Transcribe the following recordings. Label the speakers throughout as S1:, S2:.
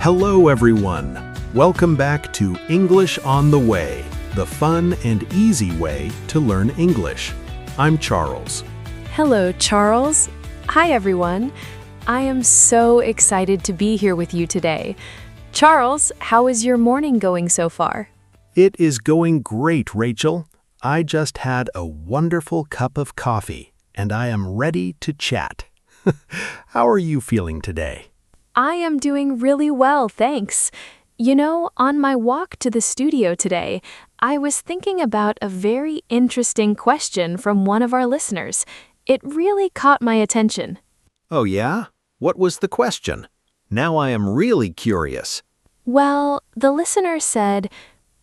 S1: Hello, everyone. Welcome back to English on the Way, the fun and easy way to learn English. I'm Charles.
S2: Hello, Charles. Hi, everyone. I am so excited to be here with you today. Charles, how is your morning going so far?
S1: It is going great, Rachel. I just had a wonderful cup of coffee, and I am ready to chat. How are you feeling today?
S2: I am doing really well, thanks. You know, on my walk to the studio today, I was thinking about a very interesting question from one of our listeners. It really caught my attention.
S1: Oh, yeah? What was the question? Now I am really curious.
S2: Well, the listener said,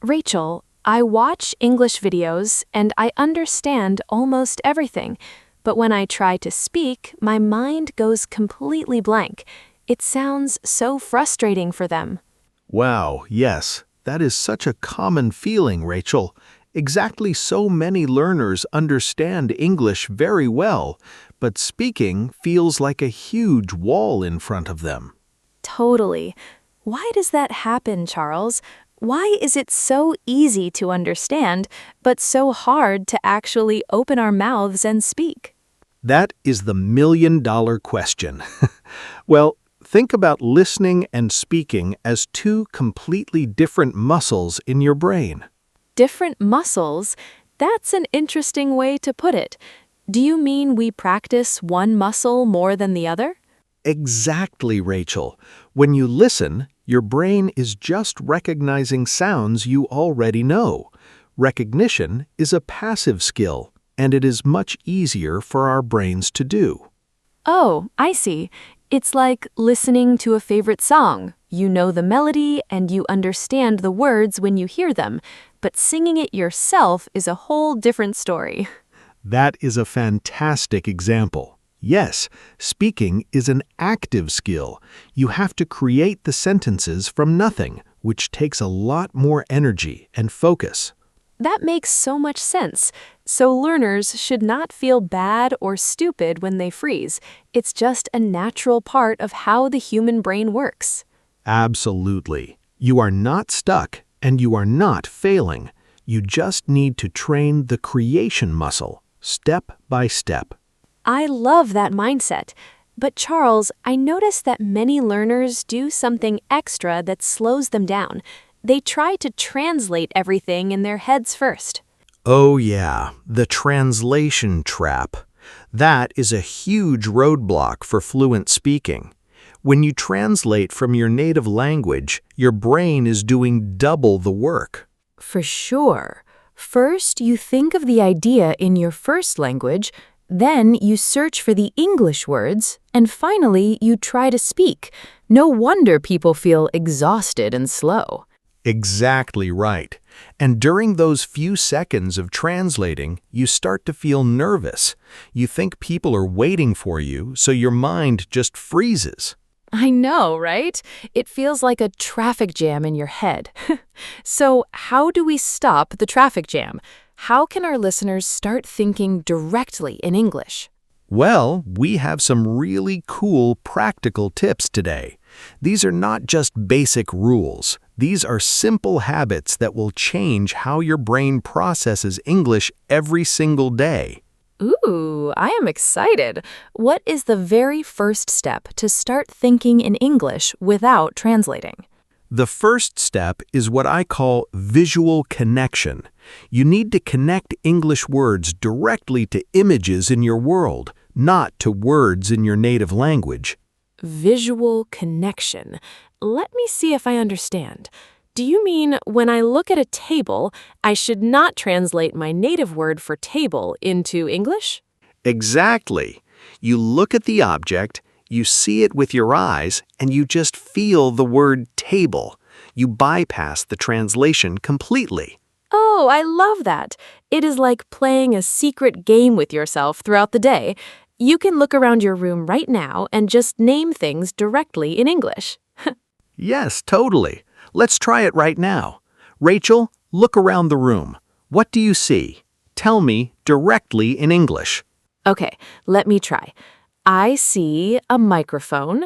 S2: Rachel, I watch English videos and I understand almost everything, but when I try to speak, my mind goes completely blank. It sounds so frustrating for them.
S1: Wow, yes, that is such a common feeling, Rachel. Exactly, so many learners understand English very well, but speaking feels like a huge wall in front of them.
S2: Totally. Why does that happen, Charles? Why is it so easy to understand, but so hard to actually open our mouths and speak?
S1: That is the million-dollar question. Well, think about listening and speaking as two completely different muscles in your brain.
S2: Different muscles? That's an interesting way to put it. Do you mean we practice one muscle more than the other?
S1: Exactly, Rachel. When you listen, your brain is just recognizing sounds you already know. Recognition is a passive skill, and it is much easier for our brains to do.
S2: Oh, I see. It's like listening to a favorite song. You know the melody and you understand the words when you hear them, but singing it yourself is a whole different story.
S1: That is a fantastic example. Yes, speaking is an active skill. You have to create the sentences from nothing, which takes a lot more energy and focus.
S2: That makes so much sense. So learners should not feel bad or stupid when they freeze. It's just a natural part of how the human brain works.
S1: Absolutely. You are not stuck and you are not failing. You just need to train the creation muscle, step by step.
S2: I love that mindset. But Charles, I noticed that many learners do something extra that slows them down. They try to translate everything in their heads first.
S1: Oh yeah, the translation trap. That is a huge roadblock for fluent speaking. When you translate from your native language, your brain is doing double the work.
S2: For sure. First, you think of the idea in your first language, then you search for the English words, and finally you try to speak. No wonder people feel exhausted and slow.
S1: Exactly right. And during those few seconds of translating, you start to feel nervous. You think people are waiting for you, so your mind just freezes.
S2: I know, right? It feels like a traffic jam in your head. So, how do we stop the traffic jam? How can our listeners start thinking directly in English?
S1: Well, we have some really cool practical tips today. These are not just basic rules. These are simple habits that will change how your brain processes English every single day.
S2: Ooh, I am excited. What is the very first step to start thinking in English without translating?
S1: The first step is what I call visual connection. You need to connect English words directly to images in your world, not to words in your native language.
S2: Visual connection. Let me see if I understand. Do you mean when I look at a table, I should not translate my native word for table into English?
S1: Exactly. You look at the object, you see it with your eyes, and you just feel the word table. You bypass the translation completely.
S2: Oh, I love that. It is like playing a secret game with yourself throughout the day. You can look around your room right now and just name things directly in English.
S1: Yes, totally. Let's try it right now. Rachel, look around the room. What do you see? Tell me directly in English.
S2: Okay, let me try. I see a microphone,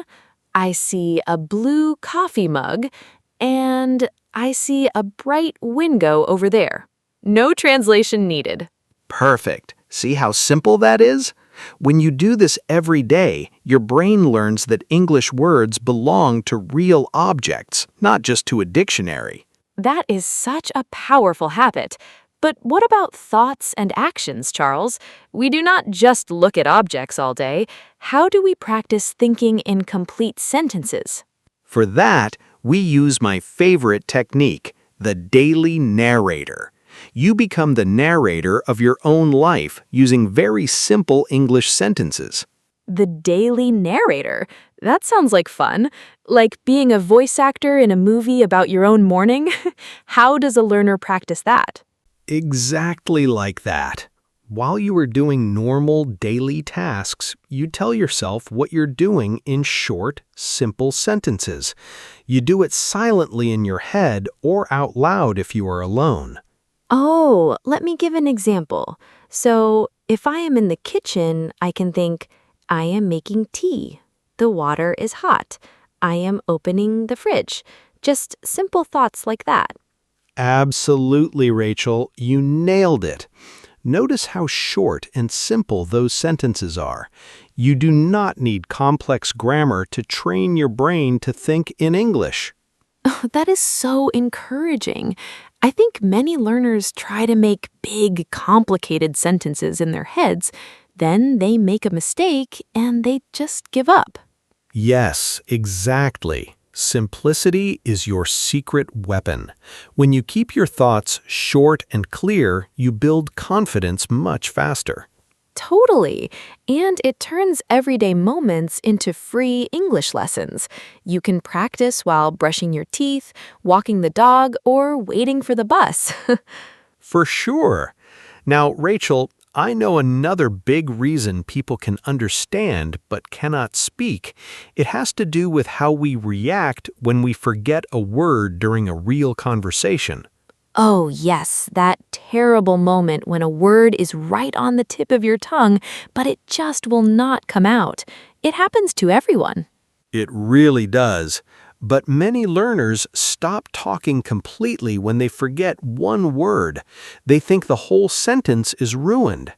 S2: I see a blue coffee mug, and I see a bright window over there. No translation needed.
S1: Perfect. See how simple that is? When you do this every day, your brain learns that English words belong to real objects, not just to a dictionary.
S2: That is such a powerful habit. But what about thoughts and actions, Charles? We do not just look at objects all day. How do we practice thinking in complete sentences?
S1: For that, we use my favorite technique, the daily narrator. You become the narrator of your own life using very simple English sentences.
S2: The daily narrator? That sounds like fun. Like being a voice actor in a movie about your own morning? How does a learner practice that?
S1: Exactly like that. While you are doing normal daily tasks, you tell yourself what you're doing in short, simple sentences. You do it silently in your head or out loud if you are alone.
S2: Oh, let me give an example. So, if I am in the kitchen, I can think, I am making tea. The water is hot. I am opening the fridge. Just simple thoughts like that.
S1: Absolutely, Rachel. You nailed it. Notice how short and simple those sentences are. You do not need complex grammar to train your brain to think in English.
S2: That is so encouraging. I think many learners try to make big, complicated sentences in their heads. Then they make a mistake and they just give up.
S1: Yes, exactly. Simplicity is your secret weapon. When you keep your thoughts short and clear, you build confidence much faster.
S2: Totally. And it turns everyday moments into free English lessons. You can practice while brushing your teeth, walking the dog, or waiting for the bus.
S1: For sure. Now, Rachel, I know another big reason people can understand but cannot speak. It has to do with how we react when we forget a word during a real conversation.
S2: Oh, yes, that terrible moment when a word is right on the tip of your tongue, but it just will not come out. It happens to everyone.
S1: It really does. But many learners stop talking completely when they forget one word. They think the whole sentence is ruined.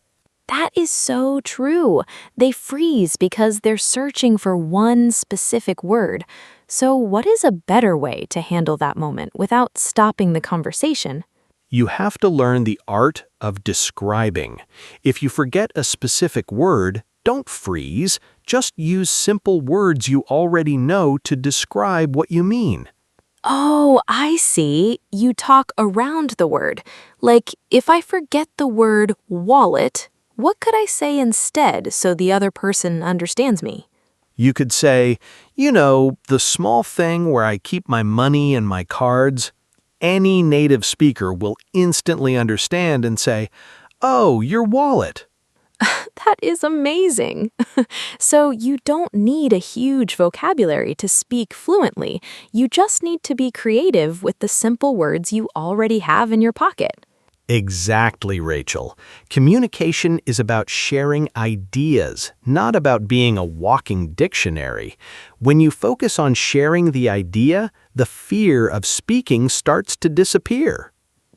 S2: That is so true. They freeze because they're searching for one specific word. So, what is a better way to handle that moment without stopping the conversation?
S1: You have to learn the art of describing. If you forget a specific word, don't freeze. Just use simple words you already know to describe what you mean.
S2: Oh, I see. You talk around the word. Like, if I forget the word wallet, what could I say instead so the other person understands me?
S1: You could say, the small thing where I keep my money and my cards. Any native speaker will instantly understand and say, "Oh, your wallet."
S2: That is amazing. So you don't need a huge vocabulary to speak fluently. You just need to be creative with the simple words you already have in your pocket.
S1: Exactly, Rachel. Communication is about sharing ideas, not about being a walking dictionary. When you focus on sharing the idea, the fear of speaking starts to disappear.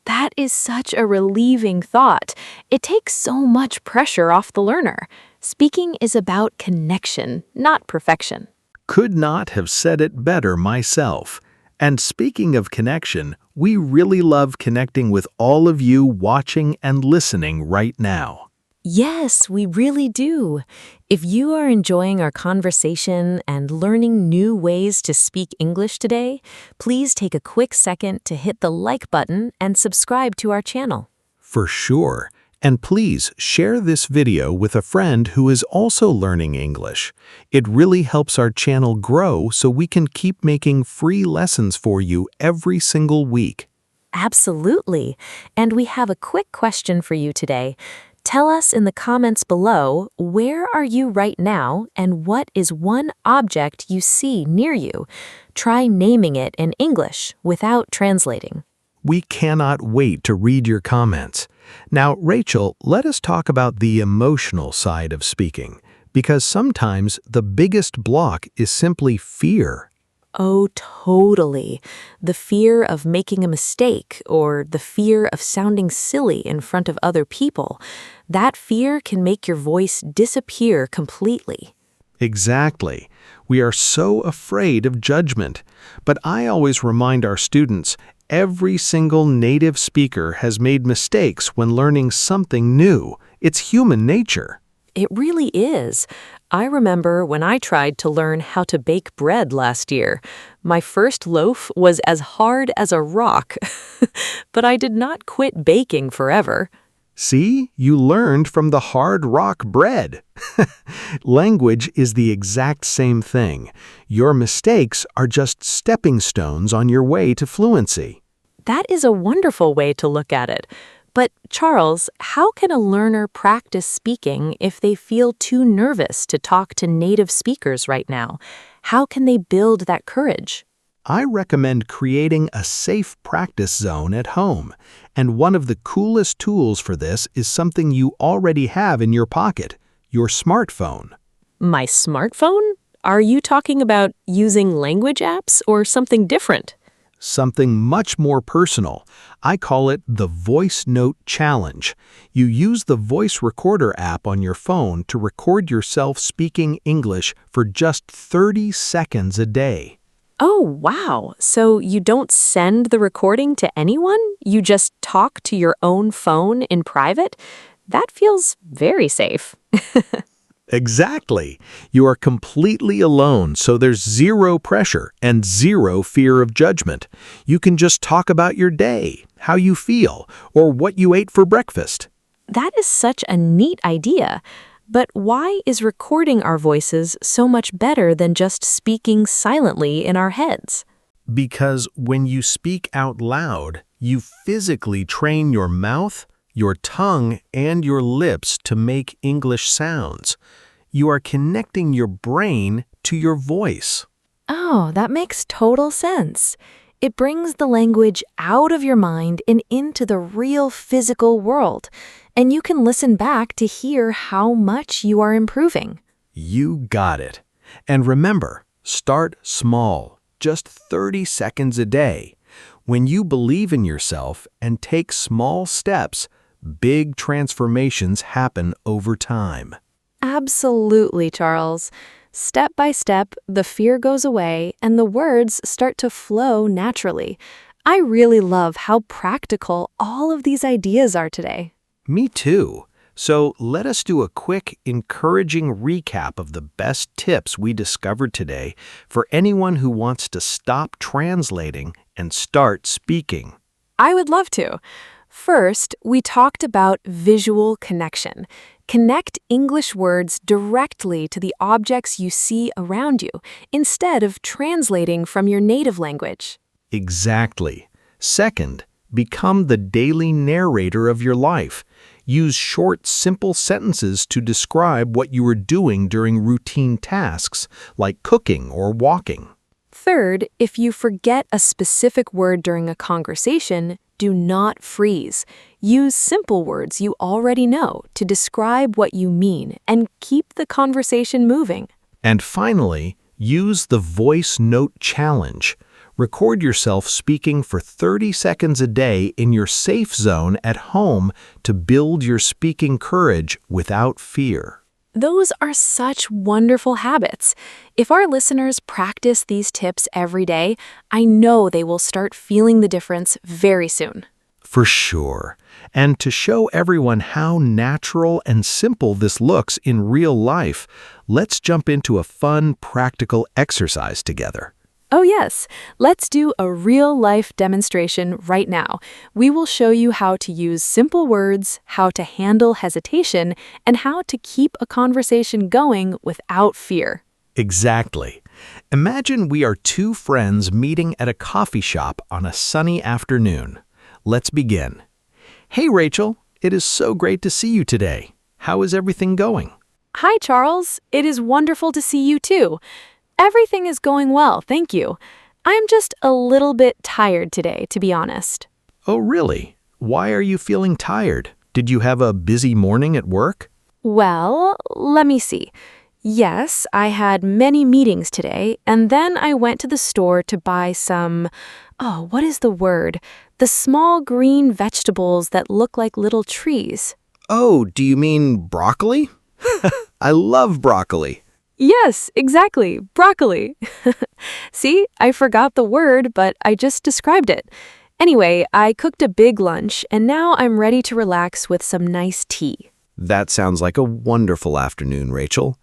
S2: That is such a relieving thought. It takes so much pressure off the learner. Speaking is about connection, not perfection.
S1: Could not have said it better myself. And speaking of connection, we really love connecting with all of you watching and listening right now.
S2: Yes, we really do. If you are enjoying our conversation and learning new ways to speak English today, please take a quick second to hit the like button and subscribe to our channel.
S1: For sure. And please share this video with a friend who is also learning English. It really helps our channel grow so we can keep making free lessons for you every single week.
S2: Absolutely. And we have a quick question for you today. Tell us in the comments below, where are you right now and what is one object you see near you? Try naming it in English without translating.
S1: We cannot wait to read your comments. Now, Rachel, let us talk about the emotional side of speaking, Because sometimes the biggest block is simply fear.
S2: Oh, totally. The fear of making a mistake or the fear of sounding silly in front of other people. That fear can make your voice disappear completely.
S1: Exactly. We are so afraid of judgment. But I always remind our students, every single native speaker has made mistakes when learning something new. It's human nature.
S2: It really is. I remember when I tried to learn how to bake bread last year. My first loaf was as hard as a rock, but I did not quit baking forever.
S1: See, you learned from the hard rock bread. Language is the exact same thing. Your mistakes are just stepping stones on your way to fluency.
S2: That is a wonderful way to look at it. But, Charles, how can a learner practice speaking if they feel too nervous to talk to native speakers right now? How can they build that courage?
S1: I recommend creating a safe practice zone at home. And one of the coolest tools for this is something you already have in your pocket, your smartphone.
S2: My smartphone? Are you talking about using language apps or something different?
S1: Something much more personal. I call it the Voice Note Challenge. You use the voice recorder app on your phone to record yourself speaking English for just 30 seconds a day.
S2: Oh, wow. So you don't send the recording to anyone? You just talk to your own phone in private? That feels very safe.
S1: Exactly. You are completely alone, so there's zero pressure and zero fear of judgment. You can just talk about your day, how you feel, or what you ate for breakfast.
S2: That is such a neat idea. But why is recording our voices so much better than just speaking silently in our heads?
S1: Because when you speak out loud, you physically train your mouth, your tongue, and your lips to make English sounds. You are connecting your brain to your voice.
S2: Oh, that makes total sense. It brings the language out of your mind and into the real physical world, and you can listen back to hear how much you are improving.
S1: You got it. And remember, start small, just 30 seconds a day. When you believe in yourself and take small steps, big transformations happen over time.
S2: Absolutely, Charles. Step by step, the fear goes away and the words start to flow naturally. I really love how practical all of these ideas are today.
S1: Me too. So let us do a quick, encouraging recap of the best tips we discovered today for anyone who wants to stop translating and start speaking.
S2: I would love to. First, we talked about visual connection. Connect English words directly to the objects you see around you, instead of translating from your native language.
S1: Exactly. Second, become the daily narrator of your life. Use short, simple sentences to describe what you are doing during routine tasks, like cooking or walking.
S2: Third, if you forget a specific word during a conversation, do not freeze. Use simple words you already know to describe what you mean and keep the conversation moving.
S1: And finally, use the Voice Note Challenge. Record yourself speaking for 30 seconds a day in your safe zone at home to build your speaking courage without fear.
S2: Those are such wonderful habits. If our listeners practice these tips every day, I know they will start feeling the difference very soon.
S1: For sure. And to show everyone how natural and simple this looks in real life, let's jump into a fun, practical exercise together.
S2: Oh yes, let's do a real-life demonstration right now. We will show you how to use simple words, how to handle hesitation, and how to keep a conversation going without fear.
S1: Exactly. Imagine we are two friends meeting at a coffee shop on a sunny afternoon. Let's begin. Hey Rachel, it is so great to see you today. How is everything going?
S2: Hi Charles, it is wonderful to see you too. Everything is going well, thank you. I'm just a little bit tired today, to be honest.
S1: Oh really? Why are you feeling tired? Did you have a busy morning at work?
S2: Well, let me see. Yes, I had many meetings today, and then I went to the store to buy what is the word? The small green vegetables that look like little trees.
S1: Oh, do you mean broccoli? I love broccoli.
S2: Yes, exactly, broccoli. See, I forgot the word, but I just described it. Anyway, I cooked a big lunch, and now I'm ready to relax with some nice tea.
S1: That sounds like a wonderful afternoon, Rachel.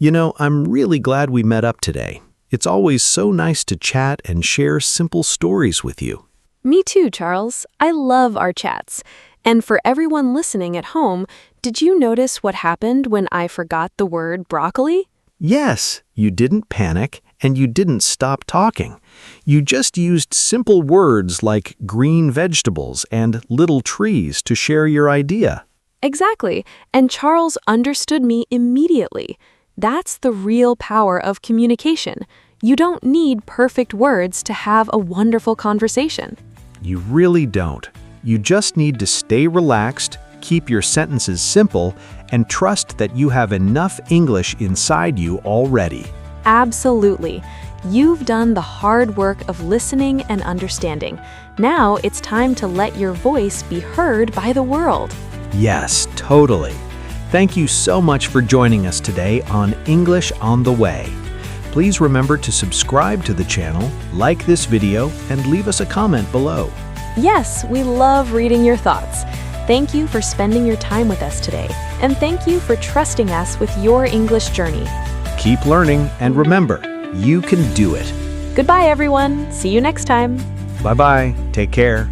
S1: You know, I'm really glad we met up today. It's always so nice to chat and share simple stories with you.
S2: Me too, Charles. I love our chats. And for everyone listening at home, did you notice what happened when I forgot the word broccoli?
S1: Yes, you didn't panic and you didn't stop talking. You just used simple words like green vegetables and little trees to share your idea.
S2: Exactly. And Charles understood me immediately. That's the real power of communication. You don't need perfect words to have a wonderful conversation.
S1: You really don't. You just need to stay relaxed, keep your sentences simple, and trust that you have enough English inside you already.
S2: Absolutely. You've done the hard work of listening and understanding. Now it's time to let your voice be heard by the world.
S1: Yes, totally. Thank you so much for joining us today on English on the Way. Please remember to subscribe to the channel, like this video, and leave us a comment below.
S2: Yes, we love reading your thoughts. Thank you for spending your time with us today, and thank you for trusting us with your English journey.
S1: Keep learning, and remember, you can do it.
S2: Goodbye, everyone. See you next time.
S1: Bye-bye. Take care.